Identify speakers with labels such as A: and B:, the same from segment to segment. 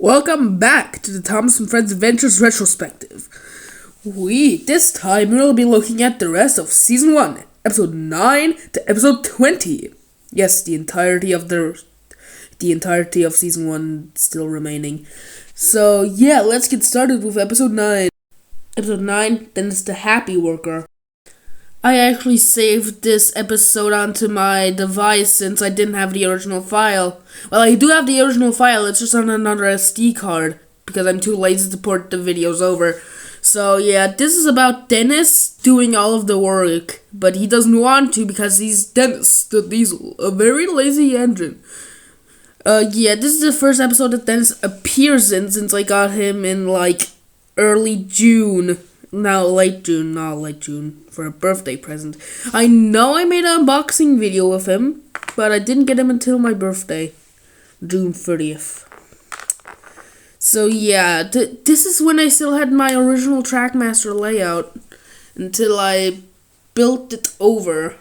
A: Welcome back to the Thomas and Friends Adventures retrospective. This time we'll be looking at the rest of Season 1, Episode 9 to Episode 20. Yes, the entirety of Season 1 still remaining. So yeah, let's get started with Episode 9. Episode 9, then it's the Happy Worker. I actually saved this episode onto my device since I didn't have the original file. Well, I do have the original file, it's just on another SD card, because I'm too lazy to port the videos over. So yeah, this is about Dennis doing all of the work, but he doesn't want to because he's Dennis the Diesel, a very lazy engine. Yeah, this is the first episode that Dennis appears in since I got him in, early June. Late June, for a birthday present. I know I made an unboxing video with him, but I didn't get him until my birthday, June 30th. So yeah, this is when I still had my original Trackmaster layout, until I built it over.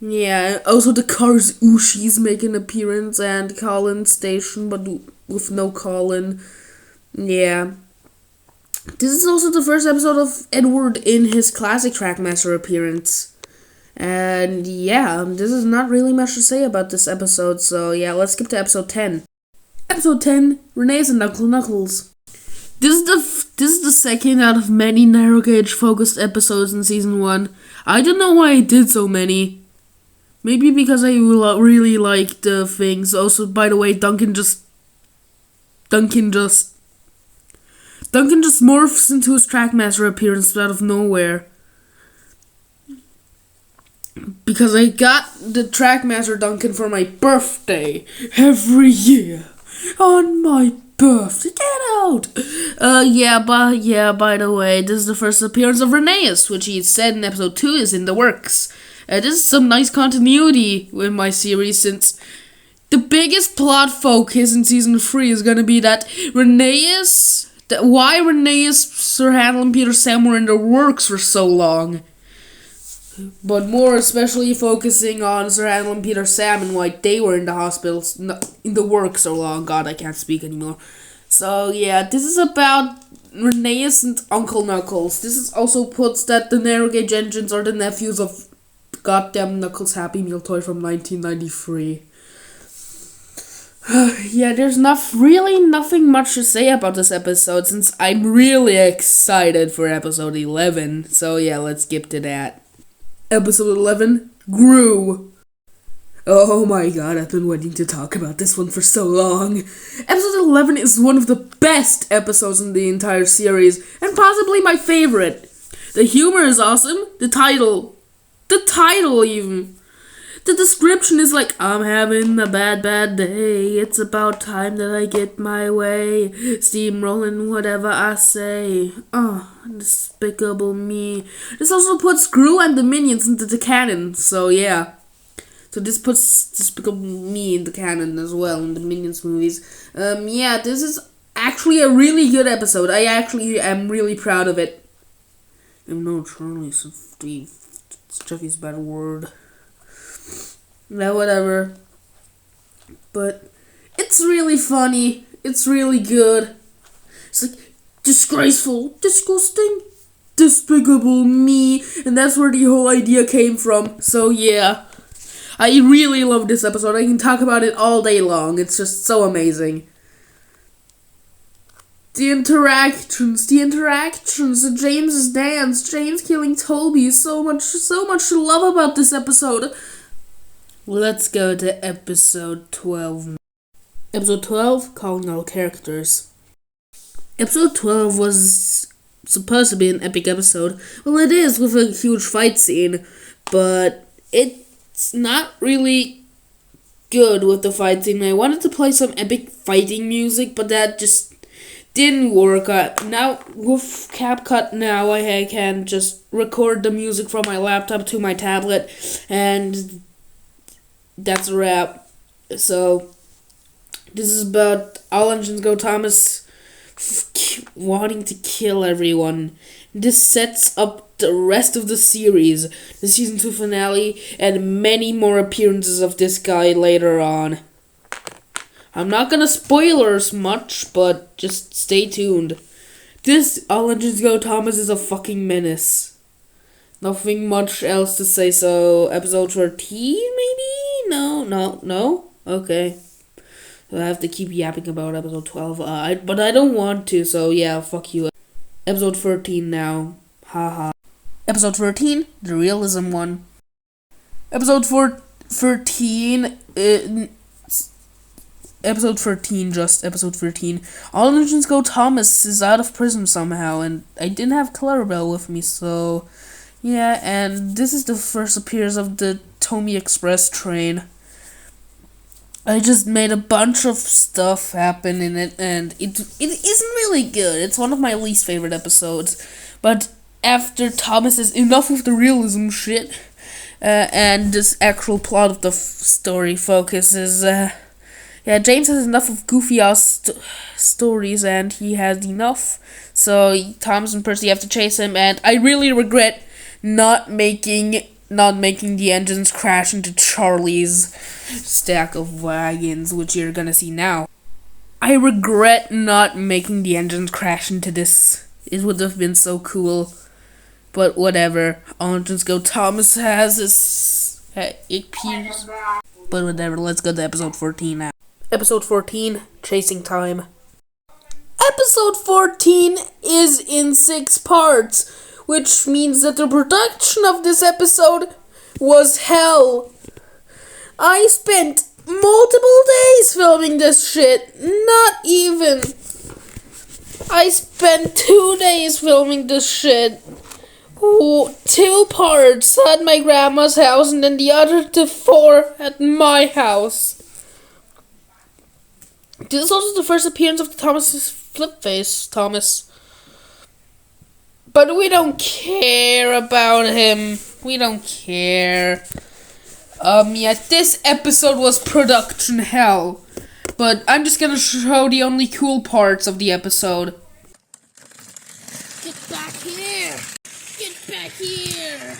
A: Yeah, also the car's Ushi's make an appearance, and Colin Station, but with no Colin. Yeah. This is also the first episode of Edward in his classic Trackmaster appearance. And yeah, this is not really much to say about this episode, so yeah, let's skip to episode 10. Episode 10, Renee's and Uncle Knuckles. This is the second out of many narrow gauge focused episodes in season 1. I don't know why I did so many. Maybe because I really like the things. Also, by the way, Duncan just morphs into his Trackmaster appearance out of nowhere. Because I got the Trackmaster Duncan for my birthday every year. On my birthday. Get out! By the way, this is the first appearance of Reneeus, which he said in episode 2 is in the works. This is some nice continuity with my series, since the biggest plot focus in season 3 is gonna be that why Reneeus, Sir Handel, and Peter Sam were in the works for so long. But more especially focusing on Sir Handel and Peter Sam and why they were in the hospitals, in the work so long. God, I can't speak anymore. So yeah, this is about Reneeus and Uncle Knuckles. This is also puts that the narrow gauge engines are the nephews of goddamn Knuckles Happy Meal toy from 1993. Yeah, there's really nothing much to say about this episode since I'm really excited for episode 11. So yeah, let's skip to that. Episode 11, Gru. Oh my god, I've been waiting to talk about this one for so long. Episode 11 is one of the best episodes in the entire series, and possibly my favorite. The humor is awesome, the title even. The description is like, I'm having a bad day, it's about time that I get my way, steamrolling whatever I say, despicable me. This also puts Gru and the minions into the canon, so yeah. So this puts Despicable Me in the canon as well, in the Minions movies. Yeah, this is actually a really good episode. I actually am really proud of it. No, Charlie's Jeffy's a bad word. No, whatever. But it's really funny. It's really good. It's like disgraceful, disgusting, despicable me, and that's where the whole idea came from. So yeah, I really love this episode. I can talk about it all day long. It's just so amazing. The interactions, the James's dance, James killing Toby, so much to love about this episode. Let's go to episode 12. Episode 12, Calling All Characters. Episode 12 was supposed to be an epic episode. Well, it is, with a huge fight scene, but it's not really good with the fight scene. I wanted to play some epic fighting music, but that just didn't work. Now, with CapCut now, I can just record the music from my laptop to my tablet, and that's a wrap. So, this is about All Engines Go Thomas wanting to kill everyone. This sets up the rest of the series, the season 2 finale, and many more appearances of this guy later on. I'm not gonna spoilers much, but just stay tuned. This All Engines Go Thomas is a fucking menace. Nothing much else to say, so episode 13 maybe? No? Okay. So I have to keep yapping about episode 12, but I don't want to, so yeah, fuck you. Episode 13 now. Haha. Episode 13, the realism one. Episode 13, episode 13, just episode 13. All Engines Go Thomas is out of prison somehow, and I didn't have Clarabelle with me, so yeah, and this is the first appearance of the Tomy Express train. I just made a bunch of stuff happen in it, and it isn't really good. It's one of my least favorite episodes, but after Thomas is enough with the realism shit, and this actual plot of the story focuses, James has enough of goofy ass stories, and he has enough. So Thomas and Percy have to chase him, and I really regret not making the engines crash into Charlie's stack of wagons, which you're gonna see now. I regret not making the engines crash into this. It would have been so cool. But whatever. All Engines Go Thomas has his it peers. But whatever, let's go to episode 14 now. Episode 14, Chasing Time. Episode 14 is in 6 parts, which means that the production of this episode was hell. I spent multiple days filming this shit. Not even. I spent 2 days filming this shit. 2 parts at my grandma's house, and then the other 4 at my house. This is also the first appearance of Thomas's flip face, Thomas. But we don't care about him. We don't care. This episode was production hell. But I'm just gonna show the only cool parts of the episode. Get back here! Get back here!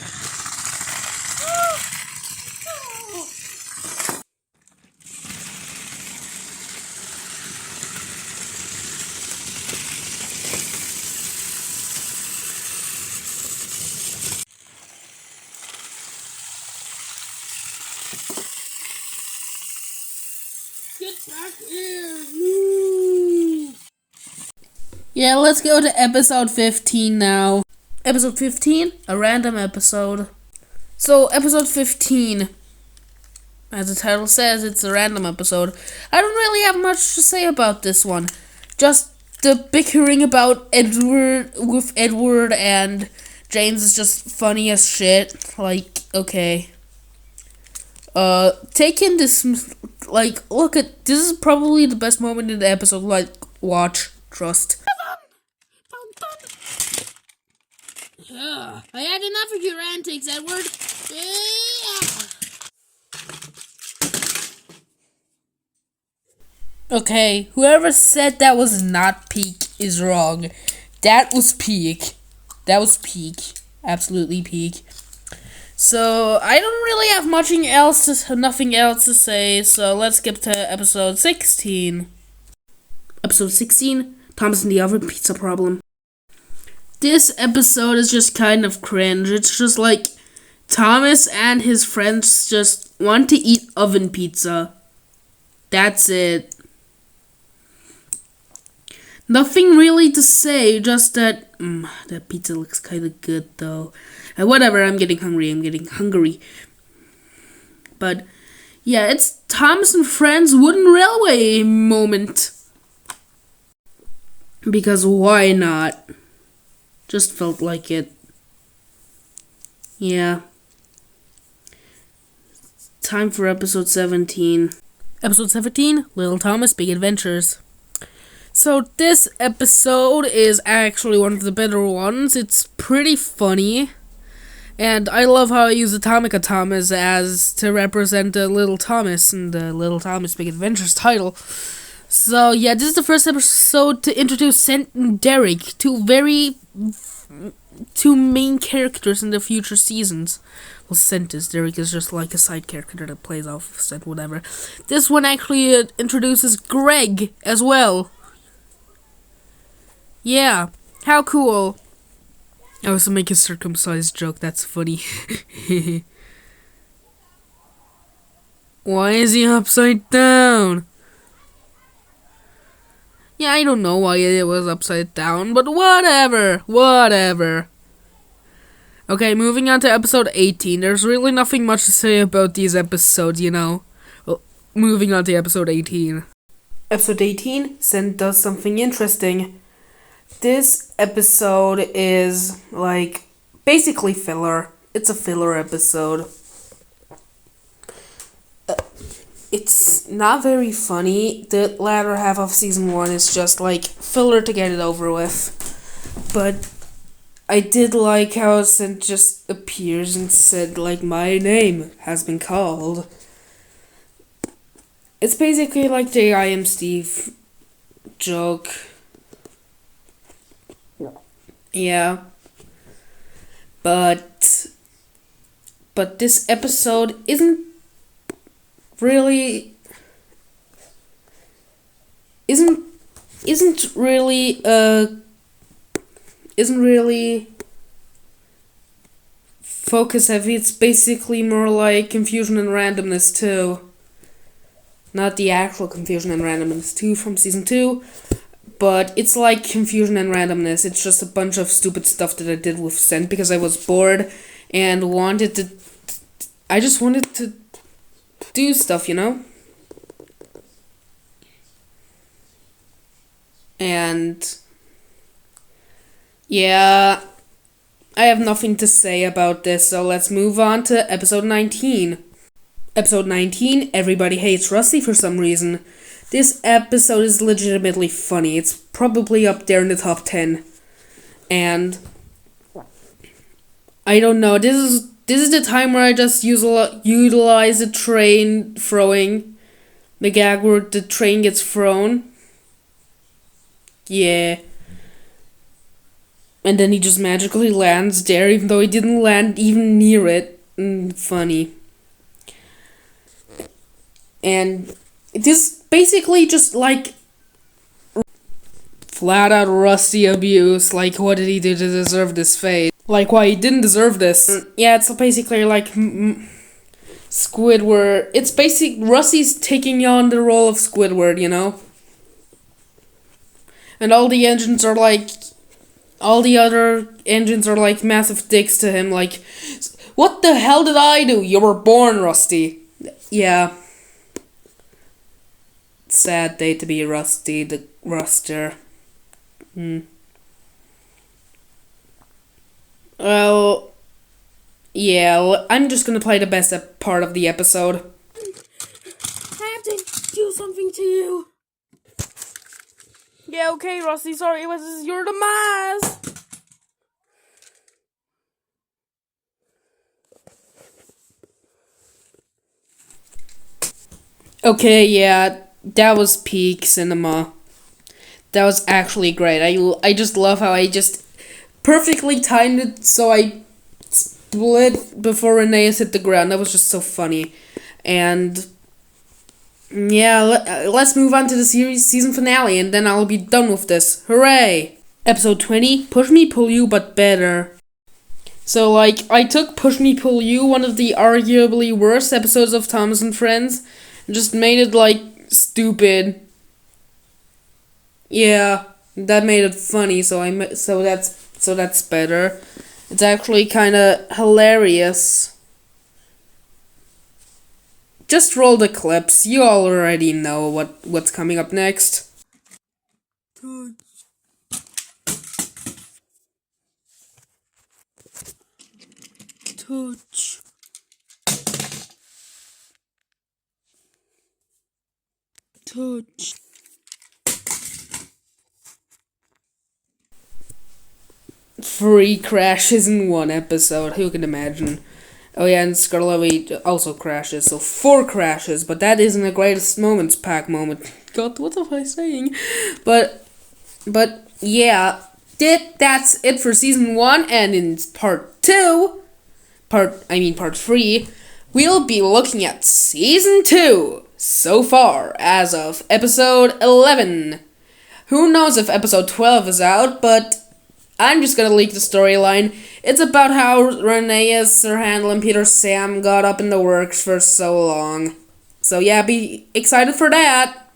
A: Get back here! Woo. Yeah, let's go to episode 15 now. Episode 15, a random episode. So, episode 15, as the title says, it's a random episode. I don't really have much to say about this one. Just the bickering about Edward and James is just funny as shit. Like, okay. Take in this, like, look at, this is probably the best moment in the episode, like, watch, trust. I had enough of your antics, Edward. Okay, whoever said that was not peak is wrong. That was peak. That was peak. Absolutely peak. So, I don't really have nothing else to say, so let's skip to episode 16. Episode 16, Thomas and the Oven Pizza Problem. This episode is just kind of cringe. It's just like Thomas and his friends just want to eat oven pizza. That's it. Nothing really to say, just that that pizza looks kind of good though. Whatever, I'm getting hungry. But yeah, it's Thomas and Friends Wooden Railway moment. Because why not? Just felt like it. Yeah. Time for episode 17. Episode 17, Little Thomas Big Adventures. So this episode is actually one of the better ones. It's pretty funny. And I love how I use Atomica Thomas as to represent the Little Thomas in the Little Thomas Big Adventures title. So yeah, this is the first episode to introduce Cent and Derek, two main characters in the future seasons. Well, Scent is Derek is just like a side character that plays off of Scent, whatever. This one actually introduces Greg as well. Yeah, how cool. I also make a circumcised joke, that's funny. Why is he upside down? Yeah, I don't know why it was upside down, but whatever. Okay, moving on to episode 18. There's really nothing much to say about these episodes, you know. Well, moving on to episode 18. Episode 18, Scent does something interesting. This episode is, like, basically filler. It's a filler episode. It's not very funny. The latter half of season 1 is just, like, filler to get it over with. But I did like how Scent just appears and said, like, my name has been called. It's basically like the I Am Steve joke. Yeah. But this episode isn't really focus heavy. It's basically more like Confusion and Randomness 2. Not the actual Confusion and Randomness 2 from season 2, but it's like Confusion and Randomness. It's just a bunch of stupid stuff that I did with Scent because I was bored and I just wanted to do stuff, you know? And yeah, I have nothing to say about this, so let's move on to episode 19. Episode 19, Everybody Hates Rusty for some reason. This episode is legitimately funny. It's probably up there in the top 10. And I don't know, this is the time where I just utilize the train throwing. The gag where the train gets thrown. Yeah. And then he just magically lands there, even though he didn't land even near it. Funny. And this basically just like flat out Rusty abuse. Like, what did he do to deserve this fate? Like, why he didn't deserve this? Yeah, it's basically like Squidward. It's Rusty's taking on the role of Squidward, you know? And all the other engines are like massive dicks to him, like, what the hell did I do? You were born, Rusty. Yeah. Sad day to be Rusty, the Ruster. Well, yeah, I'm just gonna play the best part of the episode. I have to do something to you. Yeah, okay, Rusty, sorry, it was your demise. Okay, yeah, that was peak cinema. That was actually great. I just love how I just perfectly timed it so I split before Renee's hit the ground. That was just so funny. And yeah, let's move on to the season finale, and then I'll be done with this. Hooray! Episode 20, Push Me Pull You, but better. So, like, I took Push Me Pull You, one of the arguably worst episodes of Thomas and Friends, and just made it, like, stupid. Yeah, that made it funny, so that's better. It's actually kind of hilarious. Just roll the clips. You all already know what's coming up next. Touch. Touch. 3 crashes in one episode. Who can imagine? Oh yeah, and Scarlet also crashes, so 4 crashes, but that isn't the greatest moments pack moment. God, what am I saying? But yeah, that's it for season 1, and in part 2, part 3, we'll be looking at season 2 so far as of episode 11. Who knows if episode 12 is out, but I'm just gonna leak the storyline. It's about how Renee, Sir Handel, and Peter Sam got up in the works for so long. So yeah, be excited for that.